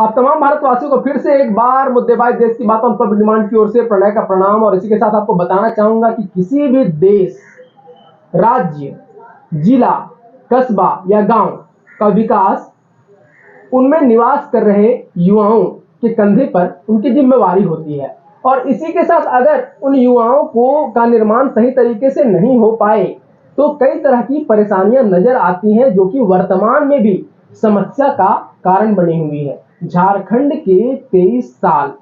आप तमाम भारतवासियों को फिर से एक बार मुद्देबाज देश की बातों पर डिमांड की ओर से प्रणय का प्रणाम। और इसी के साथ आपको बताना चाहूंगा कि किसी भी देश, राज्य, जिला, कस्बा या गांव का विकास उनमें निवास कर रहे युवाओं के कंधे पर उनकी जिम्मेवारी होती है। और इसी के साथ अगर उन युवाओं का निर्माण सही तरीके से नहीं हो पाए तो कई तरह की परेशानियां नजर आती हैं, जो कि वर्तमान में भी समस्या का कारण बनी हुई है। झारखंड के 23 साल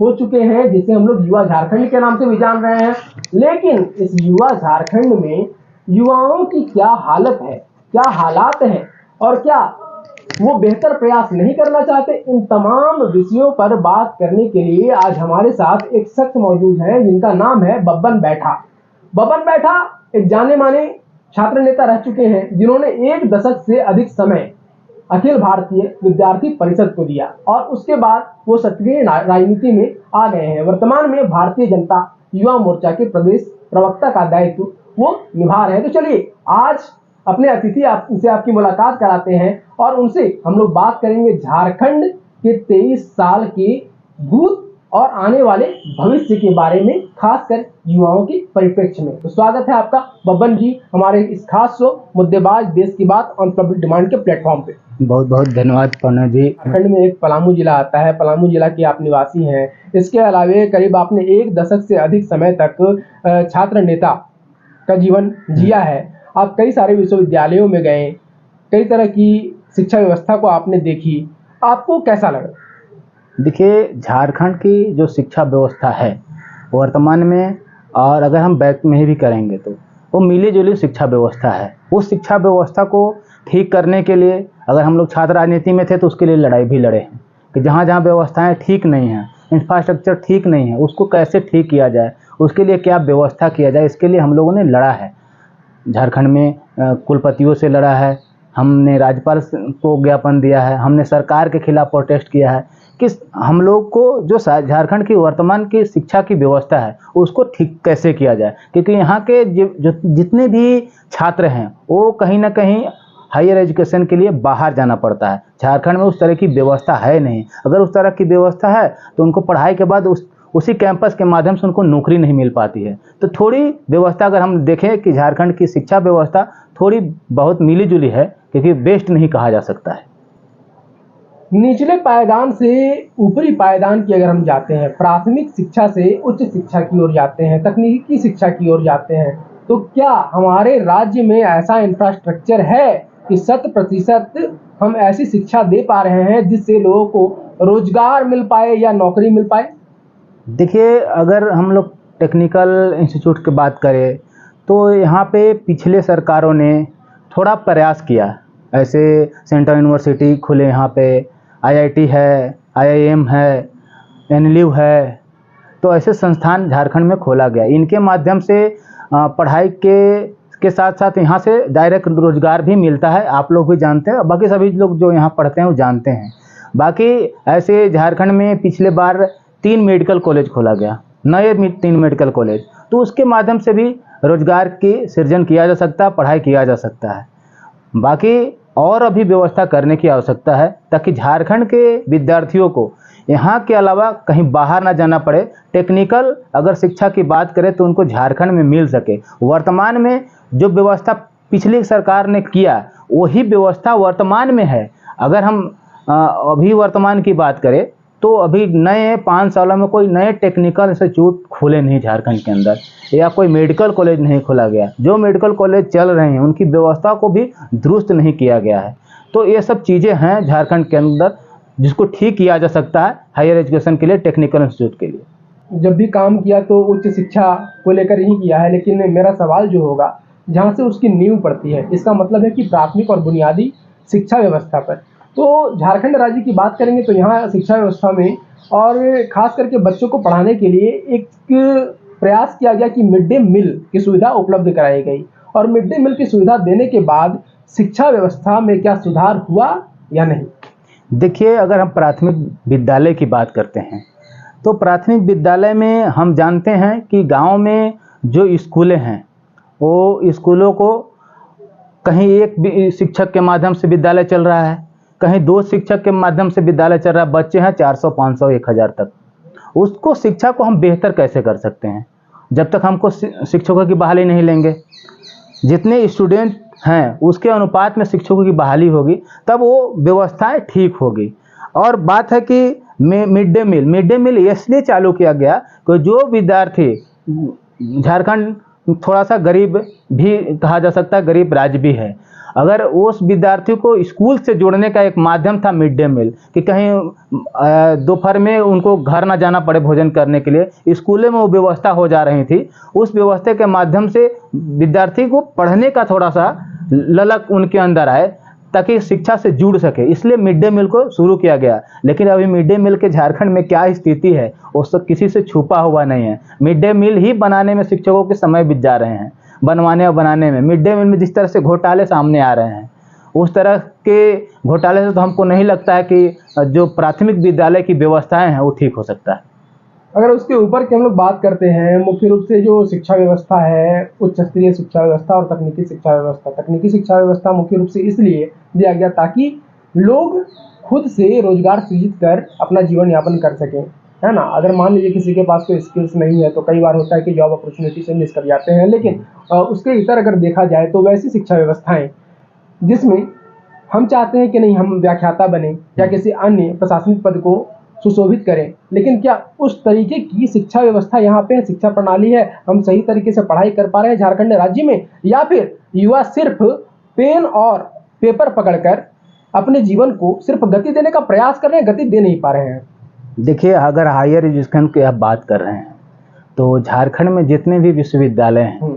हो चुके हैं, जिसे हम लोग युवा झारखंड के नाम से भी जान रहे हैं। लेकिन इस युवा झारखंड में युवाओं की क्या हालत है, क्या हालात हैं और क्या वो बेहतर प्रयास नहीं करना चाहते, इन तमाम विषयों पर बात करने के लिए आज हमारे साथ एक शख्स मौजूद है जिनका नाम है बब्बन बैठा। बब्बन बैठा एक जाने माने छात्र नेता रह चुके हैं, जिन्होंने एक दशक से अधिक समय अखिल भारतीय विद्यार्थी परिषद को दिया और उसके बाद वो सक्रिय राजनीति में आ गए हैं। वर्तमान में भारतीय जनता युवा मोर्चा के प्रदेश प्रवक्ता का दायित्व वो निभा रहे हैं। तो चलिए आज अपने अतिथि से आपकी मुलाकात कराते हैं और उनसे हम लोग बात करेंगे झारखंड के 23 साल के भूत और आने वाले भविष्य के बारे में, खासकर युवाओं के परिप्रेक्ष्य में। तो स्वागत है आपका बब्बन जी हमारे इस खास शो मुद्देबाज देश की बात ऑन पब्लिक डिमांड के प्लेटफॉर्म पे। बहुत बहुत धन्यवाद पन्ना जी। झारखंड में एक पलामू जिला आता है, पलामू जिला के आप निवासी हैं। इसके अलावे करीब आपने एक दशक से अधिक समय तक छात्र नेता का जीवन जिया है। आप कई सारे विश्वविद्यालयों में गए, कई तरह की शिक्षा व्यवस्था को आपने देखी, आपको कैसा लगा? देखिए, झारखंड की जो शिक्षा व्यवस्था है वर्तमान में, और अगर हम बैक में भी करेंगे तो वो मिली जुली शिक्षा व्यवस्था है। उस शिक्षा व्यवस्था को ठीक करने के लिए अगर हम लोग छात्र राजनीति में थे तो उसके लिए लड़ाई भी लड़े हैं कि जहाँ जहाँ व्यवस्थाएं ठीक नहीं हैं, इंफ्रास्ट्रक्चर ठीक नहीं है, उसको कैसे ठीक किया जाए, उसके लिए क्या व्यवस्था किया जाए, इसके लिए हम लोगों ने लड़ा है। झारखंड में कुलपतियों से लड़ा है, हमने राज्यपाल को ज्ञापन दिया है, हमने सरकार के खिलाफ प्रोटेस्ट किया है कि हम लोग को जो झारखंड की वर्तमान की शिक्षा की व्यवस्था है उसको ठीक कैसे किया जाए। क्योंकि यहाँ के जितने भी छात्र हैं वो कहीं ना कहीं हायर एजुकेशन के लिए बाहर जाना पड़ता है। झारखंड में उस तरह की व्यवस्था है नहीं। अगर उस तरह की व्यवस्था है तो उनको पढ़ाई के बाद उसी कैंपस के माध्यम से उनको नौकरी नहीं मिल पाती है। तो थोड़ी व्यवस्था अगर हम देखें कि झारखंड की शिक्षा व्यवस्था थोड़ी बहुत मिली जुली है, क्योंकि बेस्ट नहीं कहा जा सकता है। निचले पायदान से ऊपरी पायदान की अगर हम जाते हैं, प्राथमिक शिक्षा से उच्च शिक्षा की ओर जाते हैं, तकनीकी शिक्षा की ओर जाते हैं, तो क्या हमारे राज्य में ऐसा इंफ्रास्ट्रक्चर है कि 100% हम ऐसी शिक्षा दे पा रहे हैं जिससे लोगों को रोजगार मिल पाए या नौकरी मिल पाए? देखिए, अगर हम लोग टेक्निकल इंस्टीट्यूट की बात करें तो यहाँ पे पिछले सरकारों ने थोड़ा प्रयास किया। ऐसे सेंट्रल यूनिवर्सिटी खुले, यहाँ पे आईआईटी है, आईआईएम है, एनएलयू है, तो ऐसे संस्थान झारखंड में खोला गया। इनके माध्यम से पढ़ाई के साथ साथ यहाँ से डायरेक्ट रोजगार भी मिलता है। आप लोग भी जानते हैं, बाकी सभी लोग जो यहाँ पढ़ते हैं वो जानते हैं। बाकी ऐसे झारखंड में पिछले बार 3 मेडिकल कॉलेज खोला गया, नए 3 मेडिकल कॉलेज, तो उसके माध्यम से भी रोजगार की सृजन किया जा सकता है, पढ़ाई किया जा सकता है। बाकी और अभी व्यवस्था करने की आवश्यकता है ताकि झारखंड के विद्यार्थियों को यहाँ के अलावा कहीं बाहर ना जाना पड़े। टेक्निकल अगर शिक्षा की बात करें तो उनको झारखंड में मिल सके। वर्तमान में जो व्यवस्था पिछली सरकार ने किया वही व्यवस्था वर्तमान में है। अगर हम अभी वर्तमान की बात करें तो अभी नए 5 सालों में कोई नए टेक्निकल इंस्टीट्यूट खुले नहीं झारखंड के अंदर, या कोई मेडिकल कॉलेज नहीं खोला गया। जो मेडिकल कॉलेज चल रहे हैं उनकी व्यवस्था को भी दुरुस्त नहीं किया गया है। तो ये सब चीज़ें हैं झारखंड के अंदर जिसको ठीक किया जा सकता है हायर एजुकेशन के लिए, टेक्निकल इंस्टीट्यूट के लिए। जब भी काम किया तो उच्च शिक्षा को लेकर ही किया है, लेकिन मेरा सवाल जो होगा जहाँ से उसकी नींव पड़ती है, इसका मतलब है कि प्राथमिक और बुनियादी शिक्षा व्यवस्था पर। तो झारखंड राज्य की बात करेंगे तो यहाँ शिक्षा व्यवस्था में और खास करके बच्चों को पढ़ाने के लिए एक प्रयास किया गया कि मिड डे मील की सुविधा उपलब्ध कराई गई। और मिड डे मील की सुविधा देने के बाद शिक्षा व्यवस्था में क्या सुधार हुआ या नहीं? देखिए, अगर हम प्राथमिक विद्यालय की बात करते हैं तो प्राथमिक विद्यालय में हम जानते हैं कि गांव में जो स्कूलें हैं वो स्कूलों को कहीं एक शिक्षक के माध्यम से विद्यालय चल रहा है, कहीं 2 शिक्षक के माध्यम से विद्यालय चल रहा है, बच्चे हैं 400, 500, 1000 तक। उसको शिक्षा को हम बेहतर कैसे कर सकते हैं जब तक हमको शिक्षकों की बहाली नहीं लेंगे। जितने स्टूडेंट हैं उसके अनुपात में शिक्षकों की बहाली होगी, तब वो व्यवस्थाएं ठीक होगी। और बात है कि मिड डे मील इसलिए चालू किया गया कि जो विद्यार्थी, झारखंड थोड़ा सा गरीब भी कहा जा सकता है, गरीब राज्य भी है, अगर उस विद्यार्थी को स्कूल से जोड़ने का एक माध्यम था मिड डे मील, कि कहीं दोपहर में उनको घर ना जाना पड़े भोजन करने के लिए, स्कूलों में वो व्यवस्था हो जा रही थी। उस व्यवस्था के माध्यम से विद्यार्थी को पढ़ने का थोड़ा सा ललक उनके अंदर आए ताकि शिक्षा से जुड़ सके, इसलिए मिड डे मील को शुरू किया गया। लेकिन अभी मिड डे मील के झारखंड में क्या स्थिति है वो सब किसी से छुपा हुआ नहीं है। मिड डे मील ही बनाने में शिक्षकों के समय बीत जा रहे हैं, बनवाने और बनाने में। मिड डे मील में जिस तरह से घोटाले सामने आ रहे हैं, उस तरह के घोटाले से तो हमको नहीं लगता है कि जो प्राथमिक विद्यालय की व्यवस्थाएं हैं वो ठीक हो सकता है। अगर उसके ऊपर की हम लोग बात करते हैं, मुख्य रूप से जो शिक्षा व्यवस्था है, उच्च स्तरीय शिक्षा व्यवस्था और तकनीकी शिक्षा व्यवस्था। तकनीकी शिक्षा व्यवस्था मुख्य रूप से इसलिए दिया गया ताकि लोग खुद से रोजगार सृजित कर अपना जीवन यापन कर सकें, है ना। अगर मान लीजिए किसी के पास कोई स्किल्स नहीं है तो कई बार होता है कि जॉब अपॉर्चुनिटी से मिस कर जाते हैं। लेकिन उसके इतर अगर देखा जाए तो वैसी शिक्षा व्यवस्थाएं जिसमें हम चाहते हैं कि नहीं हम व्याख्याता बने या किसी अन्य प्रशासनिक पद को सुशोभित करें, लेकिन क्या उस तरीके की शिक्षा व्यवस्था यहाँ पे है, शिक्षा प्रणाली है, हम सही तरीके से पढ़ाई कर पा रहे हैं झारखंड राज्य में, या फिर युवा सिर्फ पेन और पेपर पकड़कर अपने जीवन को सिर्फ गति देने का प्रयास कर रहे हैं, गति दे नहीं पा रहे हैं। देखिए, अगर हायर एजुकेशन की आप बात कर रहे हैं तो झारखंड में जितने भी विश्वविद्यालय हैं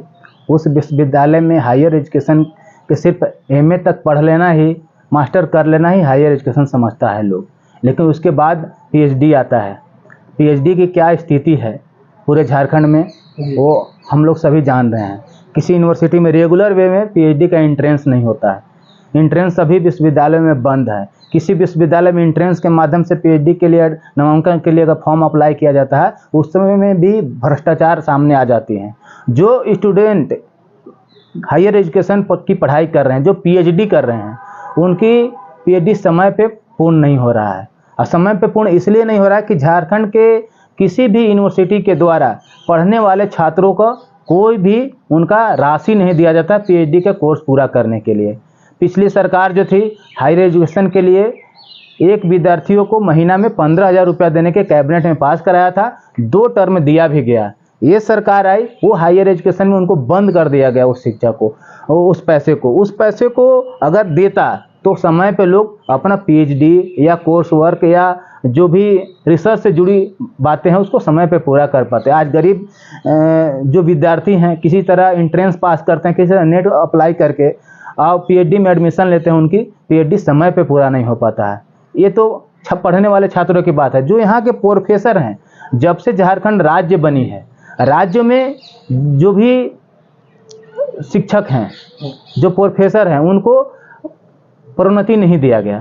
उस विश्वविद्यालय में हायर एजुकेशन के सिर्फ एमए तक पढ़ लेना ही, मास्टर कर लेना ही हायर एजुकेशन समझता है लोग। लेकिन उसके बाद पीएचडी आता है। पीएचडी की क्या स्थिति है पूरे झारखंड में वो हम लोग सभी जान रहे हैं। किसी यूनिवर्सिटी में रेगुलर वे में पीएचडी का एंट्रेंस नहीं होता है। एंट्रेंस सभी विश्वविद्यालयों में बंद है। किसी विश्वविद्यालय में एंट्रेंस के माध्यम से पीएचडी के लिए नामांकन के लिए अगर फॉर्म अप्लाई किया जाता है, उस समय में भी भ्रष्टाचार सामने आ जाती हैं। जो स्टूडेंट हायर एजुकेशन की पढ़ाई कर रहे हैं, जो पीएचडी कर रहे हैं, उनकी पीएचडी समय पे पूर्ण नहीं हो रहा है। और समय पे पूर्ण इसलिए नहीं हो रहा है कि झारखंड के किसी भी यूनिवर्सिटी के द्वारा पढ़ने वाले छात्रों को कोई भी उनका राशि नहीं दिया जाता पीएचडी का कोर्स पूरा करने के लिए। पिछली सरकार जो थी हायर एजुकेशन के लिए एक विद्यार्थियों को महीना में 15,000 रुपया देने के कैबिनेट में पास कराया था, 2 टर्म दिया भी गया। ये सरकार आई, वो हायर एजुकेशन में उनको बंद कर दिया गया उस शिक्षा को, उस पैसे को अगर देता तो समय पे लोग अपना पीएचडी या कोर्स वर्क या जो भी रिसर्च से जुड़ी बातें हैं उसको समय पे पूरा कर पाते। आज गरीब जो विद्यार्थी हैं किसी तरह एंट्रेंस पास करते हैं, किसी तरह नेट अप्लाई करके और पीएचडी में एडमिशन लेते हैं, उनकी पीएचडी समय पे पूरा नहीं हो पाता है। ये तो पढ़ने वाले छात्रों की बात है। जो यहाँ के प्रोफेसर हैं, जब से झारखंड राज्य बनी है, राज्य में जो भी शिक्षक हैं, जो प्रोफेसर हैं, उनको प्रोन्नति नहीं दिया गया।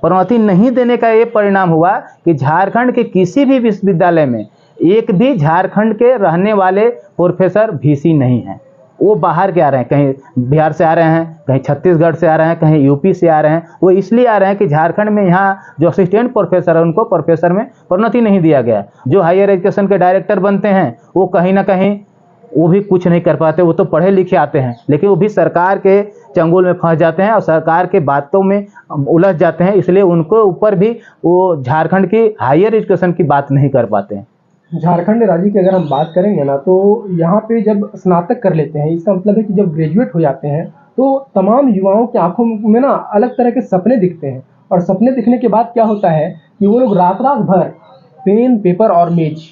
प्रोन्नति नहीं देने का ये परिणाम हुआ कि झारखंड के किसी भी विश्वविद्यालय में एक भी झारखंड के रहने वाले प्रोफेसर वीसी नहीं हैं। वो बाहर के आ रहे हैं, कहीं बिहार से आ रहे हैं, कहीं छत्तीसगढ़ से आ रहे हैं, कहीं यूपी से आ रहे हैं। वो इसलिए आ रहे हैं कि झारखंड में यहाँ जो असिस्टेंट प्रोफेसर है उनको प्रोफेसर में प्रोन्नति नहीं दिया गया। जो हायर एजुकेशन के डायरेक्टर बनते हैं वो कहीं ना कहीं वो भी कुछ नहीं कर पाते। वो तो पढ़े लिखे आते हैं लेकिन वो भी सरकार के चंगुल में फंस जाते हैं और सरकार के बातों में उलझ जाते हैं, इसलिए उनको ऊपर भी वो झारखंड की हायर एजुकेशन की बात नहीं कर पाते हैं। झारखंड राज्य की अगर हम बात करेंगे ना, तो यहाँ पे जब स्नातक कर लेते हैं, इसका मतलब है कि जब ग्रेजुएट हो जाते हैं तो तमाम युवाओं की आंखों में ना अलग तरह के सपने दिखते हैं। और सपने दिखने के बाद क्या होता है कि वो लोग रात रात भर पेन, पेपर और मेज,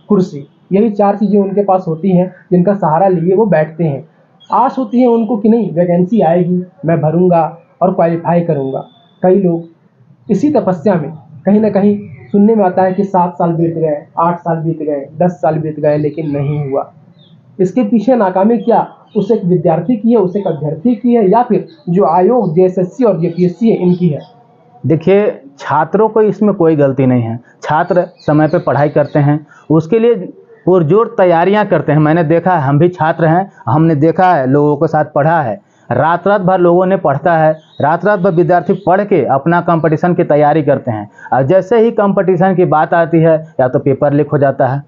कुर्सी, यही 4 चीज़ें उनके पास होती हैं जिनका सहारा लिए वो बैठते हैं। आस होती है उनको कि नहीं वैकेंसी आएगी, मैं भरूंगा और क्वालिफाई करूंगा। कई लोग इसी तपस्या में कहीं ना कहीं सुनने में आता है कि 7 साल बीत गए, 8 साल बीत गए, 10 साल बीत गए, लेकिन नहीं हुआ। इसके पीछे नाकामी क्या उस एक विद्यार्थी की है, उस एक अभ्यर्थी की है, या फिर जो आयोग जेएसएससी और जेपीएससी है इनकी है? देखिए, छात्रों को इसमें कोई गलती नहीं है। छात्र समय पे पढ़ाई करते हैं, उसके लिए पुरजोर तैयारियां करते हैं। मैंने देखा है, हम भी छात्र हैं, हमने देखा है, लोगों के साथ पढ़ा है। रात रात भर लोगों ने पढ़ता है, रात रात भर विद्यार्थी पढ़ के अपना कंपटीशन की तैयारी करते हैं। और जैसे ही कंपटीशन की बात आती है, या तो पेपर लीक हो जाता है,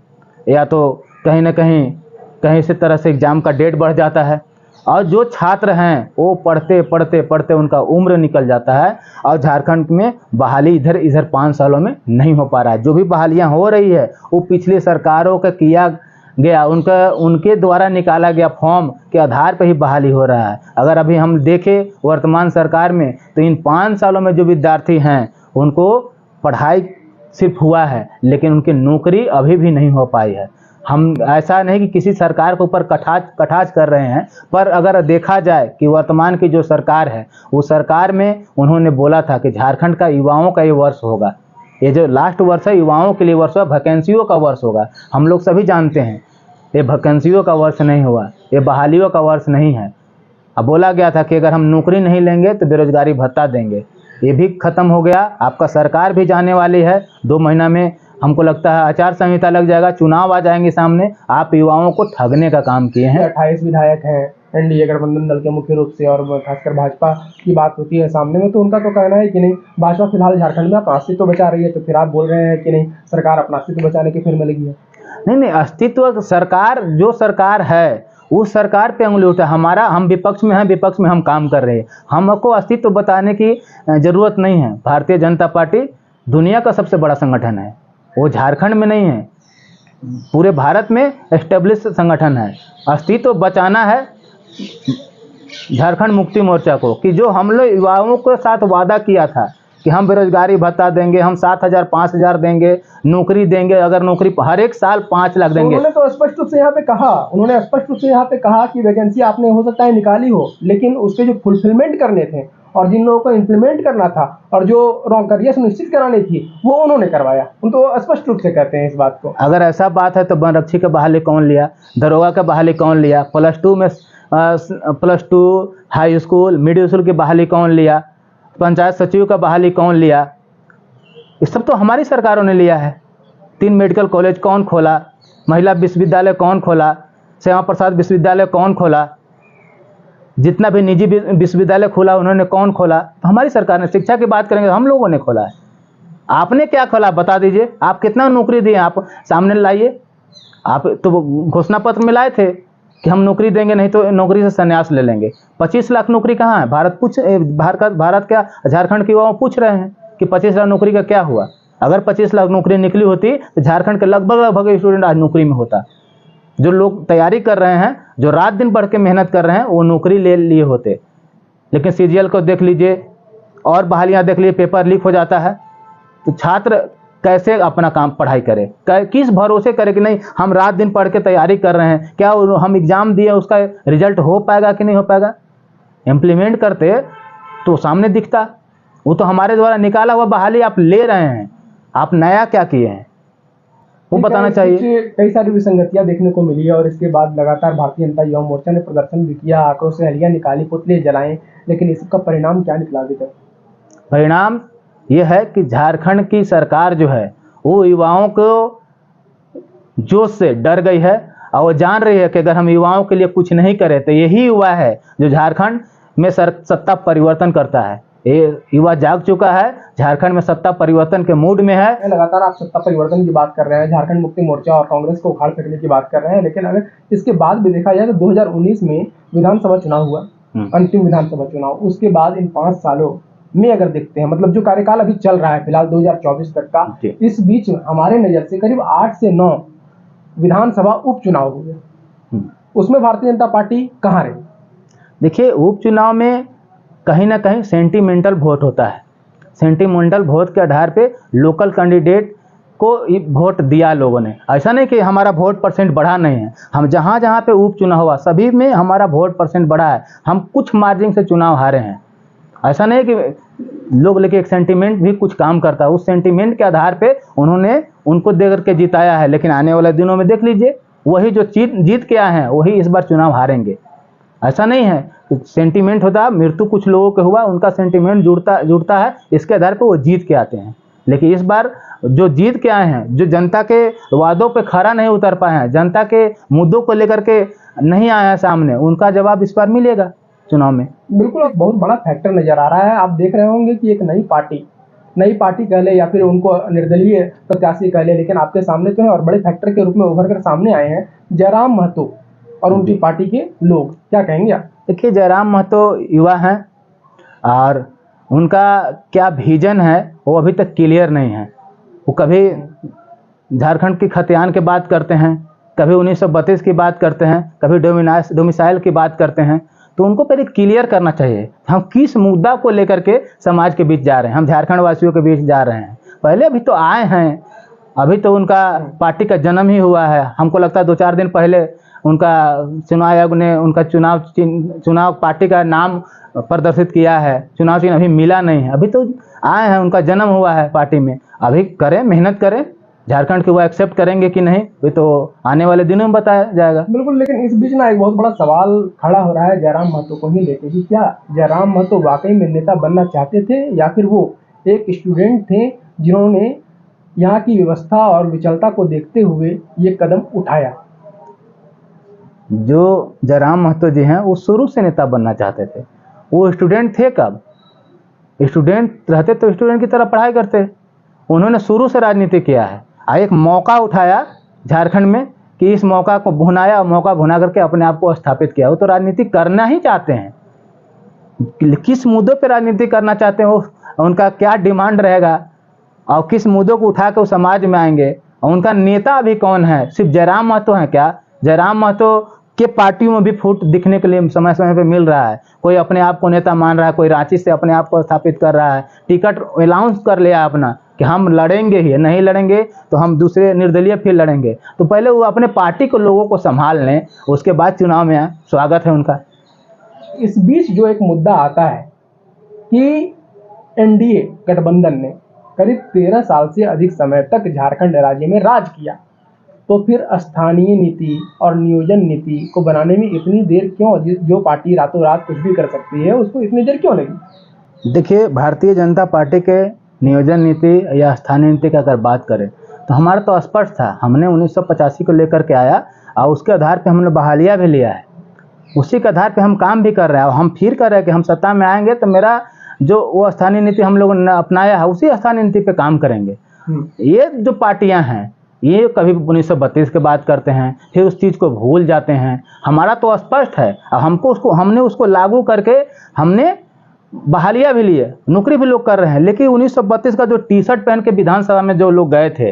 या तो कहीं ना कहीं से तरह से एग्ज़ाम का डेट बढ़ जाता है, और जो छात्र हैं वो पढ़ते पढ़ते पढ़ते उनका उम्र निकल जाता है, और झारखंड में बहाली इधर 5 सालों में नहीं हो पा रहा है। जो भी बहालियाँ हो रही है वो पिछली सरकारों का किया गया, उनके द्वारा निकाला गया फॉर्म के आधार पर ही बहाली हो रहा है। अगर अभी हम देखें वर्तमान सरकार में, तो इन 5 सालों में जो विद्यार्थी हैं उनको पढ़ाई सिर्फ हुआ है, लेकिन उनकी नौकरी अभी भी नहीं हो पाई है। हम ऐसा नहीं कि किसी सरकार के ऊपर कटाक्ष कर रहे हैं, पर अगर देखा जाए कि वर्तमान की जो सरकार है, वो सरकार में उन्होंने बोला था कि झारखंड का युवाओं का ये वर्ष होगा, ये जो लास्ट वर्ष है युवाओं के लिए वर्ष है, वैकेंसियों का वर्ष होगा। हम लोग सभी जानते हैं ये वैकेंसियों का वर्ष नहीं हुआ, ये बहालियों का वर्ष नहीं है। अब बोला गया था कि अगर हम नौकरी नहीं लेंगे तो बेरोजगारी भत्ता देंगे, ये भी खत्म हो गया। आपका सरकार भी जाने वाली है, 2 महीना में हमको लगता है आचार संहिता लग जाएगा, चुनाव आ जाएंगे सामने। आप युवाओं को ठगने का काम किए हैं। 28 विधायक हैं एनडीए गठबंधन दल के मुख्य रूप से, और खासकर भाजपा की बात होती है सामने में, तो उनका तो कहना है कि नहीं, भाजपा फिलहाल झारखंड में अपना अस्तित्व बचा रही है, तो फिर आप बोल रहे हैं कि नहीं सरकार अपना अस्तित्व बचाने की फिर में लगी है। नहीं, अस्तित्व सरकार जो सरकार है उस सरकार पे उंगली उठा। हम विपक्ष में हैं, विपक्ष में हम काम कर रहे हैं, हमको अस्तित्व बताने की जरूरत नहीं है। भारतीय जनता पार्टी दुनिया का सबसे बड़ा संगठन है, वो झारखंड में नहीं है, पूरे भारत में एस्टेब्लिश संगठन है। अस्तित्व बचाना है झारखंड मुक्ति मोर्चा को, कि जो हम लोग युवाओं के साथ वादा किया था कि हम बेरोजगारी भत्ता देंगे, हम 7,000 5,000 देंगे, नौकरी देंगे, अगर नौकरी हर एक साल 5 लाख देंगे। उन्होंने तो स्पष्ट रूप से यहाँ पे कहा कि वैकेंसी आपने हो सकता है निकाली हो, लेकिन उसके जो फुलफिलमेंट करने थे और जिन लोगों को इम्प्लीमेंट करना था और जो नौकरियां सुनिश्चित करानी थी वो उन्होंने करवाया। उन तो स्पष्ट रूप से कहते हैं इस बात को। अगर ऐसा बात है तो वनरक्षी का बहाली कौन लिया, दरोगा का बहाली कौन लिया, +2 हाई स्कूल मिडिल स्कूल की बहाली कौन लिया, पंचायत सचिव का बहाली कौन लिया, ये सब तो हमारी सरकारों ने लिया है। 3 मेडिकल कॉलेज कौन खोला, महिला विश्वविद्यालय कौन खोला, श्यामा प्रसाद विश्वविद्यालय कौन खोला, जितना भी निजी विश्वविद्यालय खोला उन्होंने कौन खोला, तो हमारी सरकार ने। शिक्षा की बात करेंगे तो हम लोगों ने खोला है। आपने क्या खोला बता दीजिए, आप कितना नौकरी दिए, आप सामने लाइए। आप तो घोषणा पत्र में लाए थे कि हम नौकरी देंगे, नहीं तो नौकरी से संन्यास ले लेंगे। 25 लाख नौकरी कहाँ है? भारत क्या झारखंड के युवाओं पूछ रहे हैं कि 25 लाख नौकरी का क्या हुआ। अगर 25 लाख नौकरी निकली होती तो झारखंड के लगभग स्टूडेंट आज नौकरी में होता। जो लोग तैयारी कर रहे हैं, जो रात दिन बढ़ के मेहनत कर रहे हैं, वो नौकरी ले लिए होते। लेकिन सीजीएल को देख लीजिए और बहालियाँ देख लीजिए, पेपर लीक हो जाता है, तो छात्र कैसे अपना काम पढ़ाई करे, किस भरोसे करे कि नहीं हम रात दिन पढ़ के तैयारी कर रहे हैं, क्या हम एग्ज़ाम दिए उसका रिजल्ट हो पाएगा कि नहीं हो पाएगा। इम्प्लीमेंट करते तो सामने दिखता। वो तो हमारे द्वारा निकाला हुआ बहाली आप ले रहे हैं, आप नया क्या किए हैं वो बताना चाहिए। कई सारी विसंगतियां देखने को मिली है और इसके बाद लगातार भारतीय जनता युवा मोर्चा ने प्रदर्शन भी किया, आक्रोश रैलियां निकाली, पुतले जलाएं, लेकिन इसका परिणाम क्या निकला अभी तक? परिणाम ये है कि झारखंड की सरकार जो है वो युवाओं को जोश से डर गई है, और वो जान रही है कि अगर हम युवाओं के लिए कुछ नहीं करें तो यही युवा है जो झारखंड में सत्ता परिवर्तन करता है। ये युवा जाग चुका है, झारखंड में सत्ता परिवर्तन के मूड में है। लगातार आप सत्ता परिवर्तन की बात कर रहे हैं, झारखंड मुक्ति मोर्चा और कांग्रेस को उखाड़ फेंकने की बात कर रहे हैं, लेकिन अगर इसके बाद भी देखा जाए तो 2019 में विधानसभा चुनाव हुआ, अंतिम विधानसभा चुनाव, उसके बाद इन 5 सालों में अगर देखते हैं, मतलब जो कार्यकाल अभी चल रहा है फिलहाल 2024 तक का, इस बीच में हमारे नजर से करीब 8 से 9 विधानसभा उपचुनाव हुए। उसमें भारतीय जनता पार्टी कहाँ रही? देखिए, उपचुनाव में कहीं ना कहीं सेंटिमेंटल वोट होता है। सेंटिमेंटल वोट के आधार पे लोकल कैंडिडेट को वोट दिया लोगों ने। ऐसा नहीं कि हमारा वोट परसेंट बढ़ा नहीं है, हम जहाँ जहाँ पे उपचुनाव हुआ सभी में हमारा वोट परसेंट बढ़ा है, हम कुछ मार्जिन से चुनाव हारे हैं। ऐसा नहीं कि लोग, लेकिन एक सेंटिमेंट भी कुछ काम करता है, उस सेंटिमेंट के आधार पे उन्होंने उनको दे करके जिताया है। लेकिन आने वाले दिनों में देख लीजिए, वही जो जीत के आए हैं वही इस बार चुनाव हारेंगे। ऐसा नहीं है, सेंटिमेंट होता है, मृत्यु कुछ लोगों का हुआ, उनका सेंटिमेंट जुड़ता है, इसके आधार पे वो जीत के आते हैं। लेकिन इस बार जो जीत के आए हैं, जो जनता के वादों पे खरा नहीं उतर पाए हैं, जनता के मुद्दों को लेकर के नहीं आए हैं सामने, उनका जवाब इस बार मिलेगा। चुनाव में। बिल्कुल, एक बहुत बड़ा फैक्टर नजर आ रहा है। आप देख रहे होंगे कि एक नई पार्टी कह ले या फिर उनको निर्दलीय प्रत्याशी कह ले, लेकिन आपके सामने तो है और बड़े फैक्टर के रूप में उभर कर सामने आए हैं जयराम महतो और उनकी पार्टी के लोग। क्या कहेंगे आप? देखिए, जयराम महतो युवा हैं और उनका क्या विजन है वो अभी तक क्लियर नहीं है। वो कभी झारखंड की खतियान की बात करते हैं, कभी 1932 की बात करते हैं, कभी डोमिसाइल की बात करते हैं। तो उनको पहले क्लियर करना चाहिए हम किस मुद्दा को लेकर के समाज के बीच जा रहे हैं, हम झारखंड वासियों के बीच जा रहे हैं। पहले अभी तो आए हैं, अभी तो उनका पार्टी का जन्म ही हुआ है। हमको लगता है 2-4 दिन पहले उनका चुनाव आयोग ने उनका चुनाव पार्टी का नाम प्रदर्शित किया है। चुनाव चिन्ह अभी मिला नहीं है, अभी तो आए हैं, उनका जन्म हुआ है पार्टी में। अभी करें, मेहनत करें, झारखंड के वो एक्सेप्ट करेंगे कि नहीं ये तो आने वाले दिनों में बताया जाएगा। बिल्कुल, लेकिन इस बीच ना एक बहुत बड़ा सवाल खड़ा हो रहा है जयराम महतो को ही लेके कि क्या जयराम महतो वाकई में नेता बनना चाहते थे या फिर वो एक स्टूडेंट थे जिन्होंने यहाँ की व्यवस्था और विचलता को देखते हुए ये कदम उठाया? जो जयराम महतो जी हैं वो शुरू से नेता बनना चाहते थे। वो स्टूडेंट थे कब? स्टूडेंट रहते तो स्टूडेंट की तरह पढ़ाई करते। उन्होंने शुरू से राजनीति किया है, एक मौका उठाया झारखंड में कि इस मौका को भुनाया, मौका भुना करके अपने आप को स्थापित किया। वो तो राजनीति करना ही चाहते हैं। किस मुद्दों पे राजनीति करना चाहते हैं, वो उनका क्या डिमांड रहेगा और किस मुद्दों को उठा के वो समाज में आएंगे। और उनका नेता अभी कौन है? सिर्फ जयराम महतो हैं क्या? जयराम महतो के पार्टियों में भी फूट दिखने के लिए समय समय पे मिल रहा है। कोई अपने आप को नेता मान रहा है, कोई रांची से अपने आप को स्थापित कर रहा है, टिकट अनाउंस कर लिया अपना कि हम लड़ेंगे ही, नहीं लड़ेंगे तो हम दूसरे निर्दलीय फिर लड़ेंगे। तो पहले वो अपने पार्टी के लोगों को संभाल लें, उसके बाद चुनाव में आए। स्वागत है उनका। इस बीच जो एक मुद्दा आता है कि एनडीए गठबंधन ने करीब 13 साल से अधिक समय तक झारखंड राज्य में राज किया, तो फिर स्थानीय नीति और नियोजन नीति को बनाने में इतनी देर क्यों? जो पार्टी रातों रात कुछ भी कर सकती है उसको इतनी देर क्यों लगी? देखिए, भारतीय जनता पार्टी के नियोजन नीति या स्थानीय नीति की अगर बात करें तो हमारा तो स्पष्ट था। हमने 1985 को लेकर के आया और उसके आधार पे हमने बहालियाँ भी लिया है, उसी के आधार पे हम काम भी कर रहे हैं और हम फिर कर रहे हैं कि हम सत्ता में आएंगे तो मेरा जो वो स्थानीय नीति हम लोगों ने अपनाया है उसी स्थानीय नीति पे काम करेंगे। ये जो पार्टियां हैं ये कभी 1932 की बात करते हैं, फिर उस चीज़ को भूल जाते हैं। हमारा तो स्पष्ट है और हमने उसको लागू करके हमने बहालियाँ भी लिए, नौकरी भी लोग कर रहे हैं। लेकिन 1932 का जो टी-शर्ट पहन के विधानसभा में जो लोग गए थे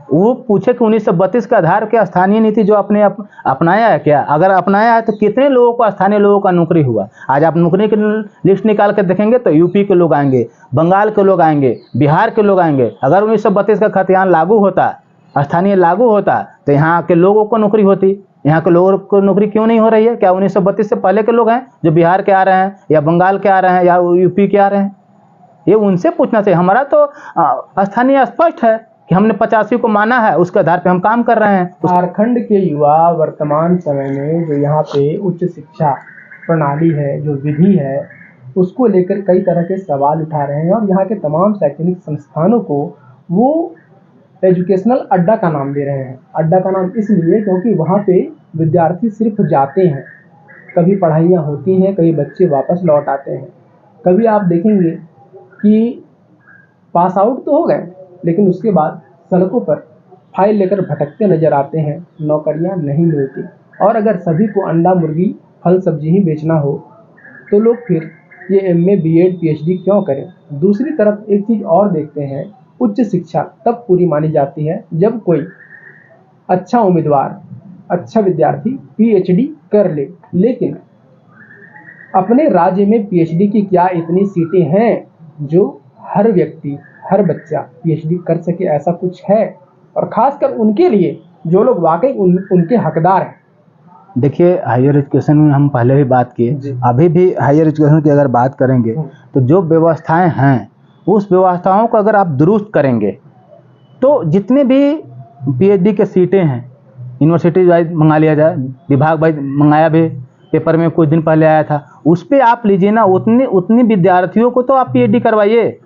वो पूछे कि 1932 के आधार के स्थानीय नीति जो आपने अपनाया है क्या? अगर अपनाया है तो कितने लोगों को, स्थानीय लोगों का नौकरी हुआ? आज आप नौकरी की लिस्ट निकाल के देखेंगे तो यूपी के लोग आएंगे, बंगाल के लोग आएंगे, बिहार के लोग आएंगे। अगर 1932 का खतियान लागू होता, स्थानीय लागू होता तो यहाँ के लोगों को नौकरी होती। यहाँ के लोगों को नौकरी क्यों नहीं हो रही है? क्या 1932 से पहले के लोग हैं जो बिहार के आ रहे हैं या बंगाल के आ रहे हैं या यूपी के आ रहे हैं? ये उनसे पूछना चाहिए। हमारा तो स्थानीय स्पष्ट है कि हमने 85 को माना है, उसके आधार पे हम काम कर रहे हैं। झारखंड के युवा वर्तमान समय में जो यहाँ पे उच्च शिक्षा प्रणाली है, जो विधि है, उसको लेकर कई तरह के सवाल उठा रहे हैं और यहाँ के तमाम शैक्षणिक संस्थानों को वो एजुकेशनल अड्डा का नाम दे रहे हैं। अड्डा का नाम इसलिए क्योंकि वहाँ पे विद्यार्थी सिर्फ जाते हैं, कभी पढ़ाइयाँ होती हैं, कभी बच्चे वापस लौट आते हैं। कभी आप देखेंगे कि पास आउट तो हो गए लेकिन उसके बाद सड़कों पर फाइल लेकर भटकते नजर आते हैं, नौकरियां नहीं मिलती। और अगर सभी को अंडा मुर्गी फल सब्जी ही बेचना हो तो लोग फिर ये एमए बीएड पीएचडी क्यों करें? दूसरी तरफ एक चीज़ और देखते हैं, उच्च शिक्षा तब पूरी मानी जाती है जब कोई अच्छा उम्मीदवार, अच्छा विद्यार्थी पीएचडी कर ले। लेकिन अपने राज्य में पीएचडी की क्या इतनी सीटें हैं जो हर व्यक्ति, हर बच्चा पीएचडी कर सके? ऐसा कुछ है? और खासकर उनके लिए जो लोग वाकई उनके हकदार हैं। देखिए, हायर एजुकेशन में हम पहले भी बात किए, अभी भी हायर एजुकेशन की अगर बात करेंगे तो जो व्यवस्थाएं हैं उस व्यवस्थाओं को अगर आप दुरुस्त करेंगे तो जितने भी पीएचडी के सीटें हैं यूनिवर्सिटी वाइज मंगा लिया जाए, विभाग वाइज मंगाया भी, पेपर में कुछ दिन पहले आया था, उस पर आप लीजिए ना, उतनी विद्यार्थियों को तो आप पीएचडी करवाइए।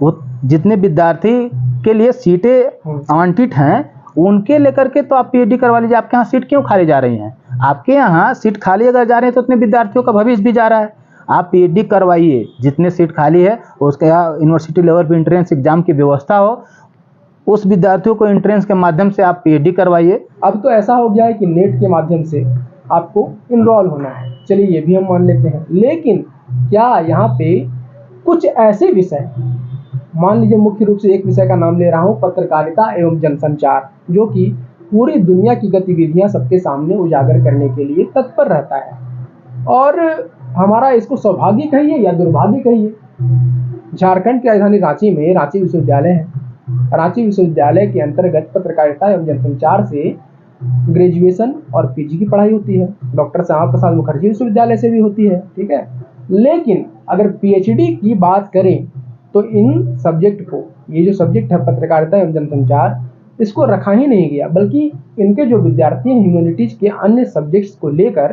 वो जितने विद्यार्थी के लिए सीटें आवंटित हैं उनके लेकर के तो आप पीएचडी करवा लीजिए। आपके यहाँ सीट क्यों खाली जा रही हैं? आपके यहाँ सीट खाली अगर जा रहे हैं तो उतने विद्यार्थियों का भविष्य भी जा रहा है। आप पीएचडी करवाइए, जितने सीट खाली है उसके यहाँ यूनिवर्सिटी लेवल पे एंट्रेंस एग्जाम की व्यवस्था हो, उस विद्यार्थियों को एंट्रेंस के माध्यम से आप पीएचडी करवाइए। अब तो ऐसा हो गया है कि नेट के माध्यम से आपको इनरोल होना है, चलिए ये भी हम मान लेते हैं। लेकिन क्या यहाँ पे कुछ ऐसे विषय, मान लीजिए मुख्य रूप से एक विषय का नाम ले रहा हूँ, पत्रकारिता एवं जनसंचार, जो कि पूरी दुनिया की गतिविधियां सबके सामने उजागर करने के लिए तत्पर रहता है, और हमारा इसको सौभाग्य कहिए या दुर्भाग्य कहिए, झारखंड की राजधानी रांची में रांची विश्वविद्यालय है। रांची विश्वविद्यालय के अंतर्गत पत्रकारिता एवं जनसंचार से ग्रेजुएशन और पीजी की पढ़ाई होती है। डॉक्टर श्यामा प्रसाद मुखर्जी विश्वविद्यालय से भी होती है, ठीक है। लेकिन अगर पीएचडी की बात करें तो इन सब्जेक्ट को, ये जो सब्जेक्ट है पत्रकारिता एवं जनसंचार, इसको रखा ही नहीं गया, बल्कि इनके जो विद्यार्थी हैं ह्यूमैनिटीज के अन्य सब्जेक्ट्स को लेकर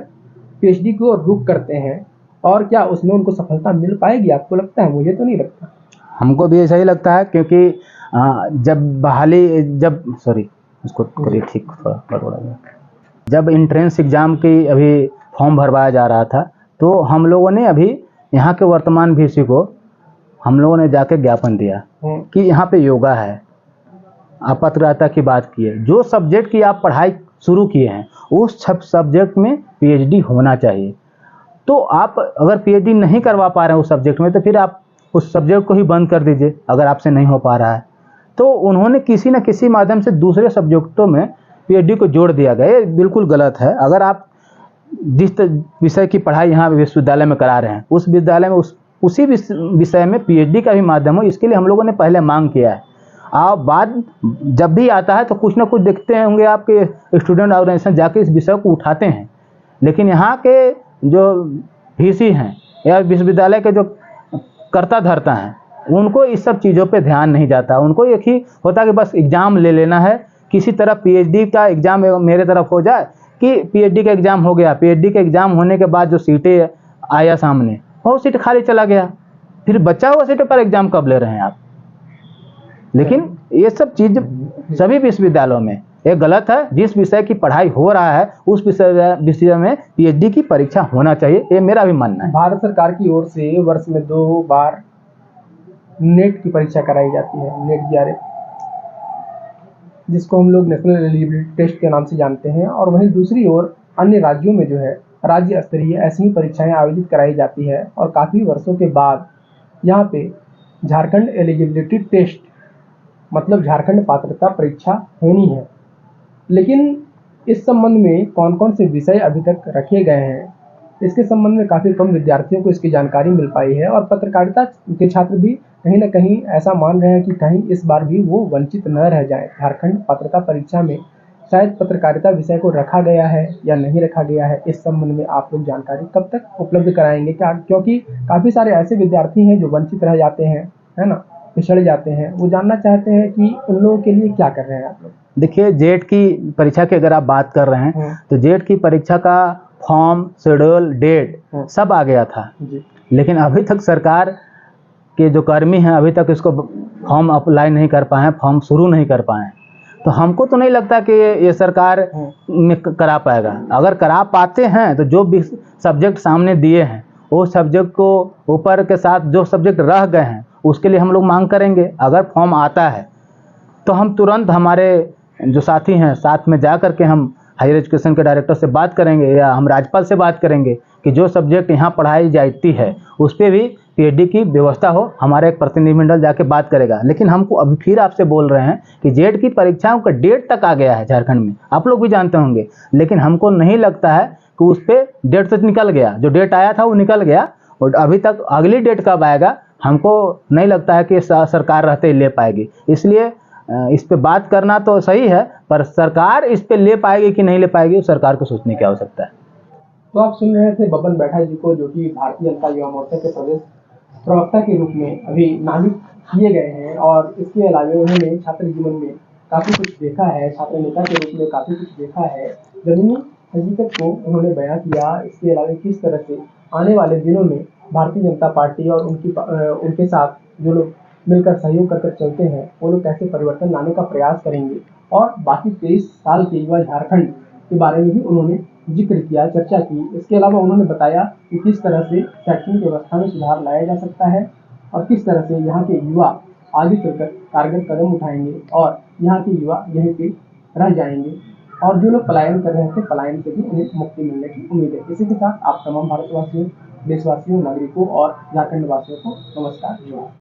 पीएचडी को रुख करते हैं। और क्या उसमें उनको सफलता मिल पाएगी, आपको लगता है? मुझे तो नहीं लगता। हमको भी ऐसा ही लगता है, क्योंकि जब एंट्रेंस एग्ज़ाम की अभी फॉर्म भरवाया जा रहा था, तो हम लोगों ने अभी यहाँ के वर्तमान वीसी को हम लोगों ने जाके ज्ञापन दिया कि यहाँ पे योगा है, आप पत्रकारिता की बात की है, जो सब्जेक्ट की आप पढ़ाई शुरू किए हैं उस सब्जेक्ट में पीएचडी होना चाहिए। तो आप अगर पीएचडी नहीं करवा पा रहे हैं उस सब्जेक्ट में, तो फिर आप उस सब्जेक्ट को ही बंद कर दीजिए, अगर आपसे नहीं हो पा रहा है। तो उन्होंने किसी न किसी माध्यम से दूसरे सब्जेक्टों में पीएचडी को जोड़ दिया गया, ये बिल्कुल गलत है। अगर आप जिस विषय की पढ़ाई यहाँ विश्वविद्यालय में करा रहे हैं, उस विद्यालय में उसी विषय में पीएचडी का भी माध्यम हो, इसके लिए हम लोगों ने पहले मांग किया है। आप बाद जब भी आता है तो कुछ ना कुछ देखते होंगे, आपके स्टूडेंट ऑर्गेनाइजेशन जाके इस विषय को उठाते हैं, लेकिन यहाँ के जो वीसी हैं या विश्वविद्यालय के जो कर्ता धर्ता हैं, उनको इस सब चीज़ों पे ध्यान नहीं जाता। उनको एक ही होता कि बस एग्ज़ाम ले लेना है, किसी तरह पीएचडी का एग्ज़ाम मेरे तरफ हो जाए कि पीएचडी का एग्ज़ाम हो गया। पीएचडी का एग्ज़ाम होने के बाद जो सीटें आया सामने, वो सीट खाली चला गया, फिर बचा हुआ सीटों पर एग्ज़ाम कब ले रहे हैं आप? लेकिन ये सब चीज़ सभी विश्वविद्यालयों में ये गलत है। जिस विषय की पढ़ाई हो रहा है उस विषय में पीएचडी की परीक्षा होना चाहिए, ये मेरा भी मानना है। भारत सरकार की ओर से वर्ष में 2 बार नेट की परीक्षा कराई जाती है, नेट JRF, जिसको हम लोग नेशनल एलिजिबिलिटी टेस्ट के नाम से जानते हैं। और वहीं दूसरी ओर अन्य राज्यों में जो है राज्य स्तरीय ऐसी ही परीक्षाएं आयोजित कराई जाती है, और काफ़ी वर्षों के बाद यहाँ पे झारखंड एलिजिबिलिटी टेस्ट, मतलब झारखंड पात्रता परीक्षा होनी है। लेकिन इस संबंध में कौन कौन से विषय अभी तक रखे गए हैं, इसके संबंध में काफ़ी कम विद्यार्थियों को इसकी जानकारी मिल पाई है, और पत्रकारिता के छात्र भी कहीं ना कहीं ऐसा मान रहे हैं कि कहीं इस बार भी वो वंचित न रह जाएं। झारखंड पात्रता परीक्षा में शायद पत्रकारिता विषय को रखा गया है या नहीं रखा गया है, इस संबंध में आप लोग जानकारी कब तक उपलब्ध कराएंगे? क्या, क्योंकि काफ़ी सारे ऐसे विद्यार्थी हैं जो वंचित रह जाते हैं, है ना, पिछड़ जाते हैं, वो जानना चाहते हैं कि उन लोगों के लिए क्या कर रहे हैं आप लोग। देखिए, जेट की परीक्षा की अगर आप बात कर रहे हैं तो जेट की परीक्षा का फॉर्म, शेड्यूल, डेट सब आ गया था जी। लेकिन अभी तक सरकार के जो कर्मी हैं अभी तक इसको फॉर्म अप्लाई नहीं कर पाए हैं, फॉर्म शुरू नहीं कर पाए हैं। तो हमको तो नहीं लगता कि ये सरकार में करा पाएगा। अगर करा पाते हैं तो जो भी सब्जेक्ट सामने दिए हैं वो सब्जेक्ट को ऊपर के साथ जो सब्जेक्ट रह गए हैं उसके लिए हम लोग मांग करेंगे। अगर फॉर्म आता है तो हम तुरंत हमारे जो साथी हैं साथ में जा कर के हम हायर एजुकेशन के डायरेक्टर से बात करेंगे या हम राज्यपाल से बात करेंगे कि जो सब्जेक्ट यहाँ पढ़ाई जाती है उस पर भी पीएचडी की व्यवस्था हो। हमारा एक प्रतिनिधिमंडल जाके बात करेगा। लेकिन हमको अभी फिर आपसे बोल रहे हैं कि जेट की परीक्षाओं का डेट तक आ गया है झारखंड में, आप लोग भी जानते होंगे, लेकिन हमको नहीं लगता है कि उस पर डेट से निकल गया। जो डेट आया था वो निकल गया और अभी तक अगली डेट कब आएगा हमको नहीं लगता है कि सरकार रहते ही ले पाएगी। इसलिए इस पे बात करना तो सही है, पर सरकार इस पे ले पाएगी कि नहीं ले पाएगी सरकार को सोचने की आवश्यकता है। तो आप सुन रहे थे बबन बैठा जी को, जो कि भारतीय जनता युवा मोर्चा के प्रदेश प्रवक्ता के रूप में अभी नामित किए गए हैं। और इसके अलावा उन्होंने छात्र जीवन में काफ़ी कुछ देखा है, छात्र नेता के रूप में काफ़ी कुछ देखा है, जमीनी हकीकत को उन्होंने बयां किया। इसके अलावा किस तरह से आने वाले दिनों में भारतीय जनता पार्टी और उनके साथ जो लोग मिलकर सहयोग कर चलते हैं वो लोग कैसे परिवर्तन लाने का प्रयास करेंगे, और बाकी 23 साल के युवा झारखंड के बारे में भी उन्होंने जिक्र किया, चर्चा की। इसके अलावा उन्होंने बताया कि किस तरह से शैक्षणिक व्यवस्था में सुधार लाया जा सकता है और किस तरह से यहाँ के युवा आगे चलकर कारगर कदम उठाएंगे और यहाँ के युवा यहीं पे रह जाएंगे और जो लोग पलायन कर रहे थे, पलायन से भी उन्हें मुक्ति मिलने की उम्मीद है। इसी के साथ आप तमाम भारतवासियों, देशवासियों, नागरिकों और झारखंड वासियों को नमस्कार।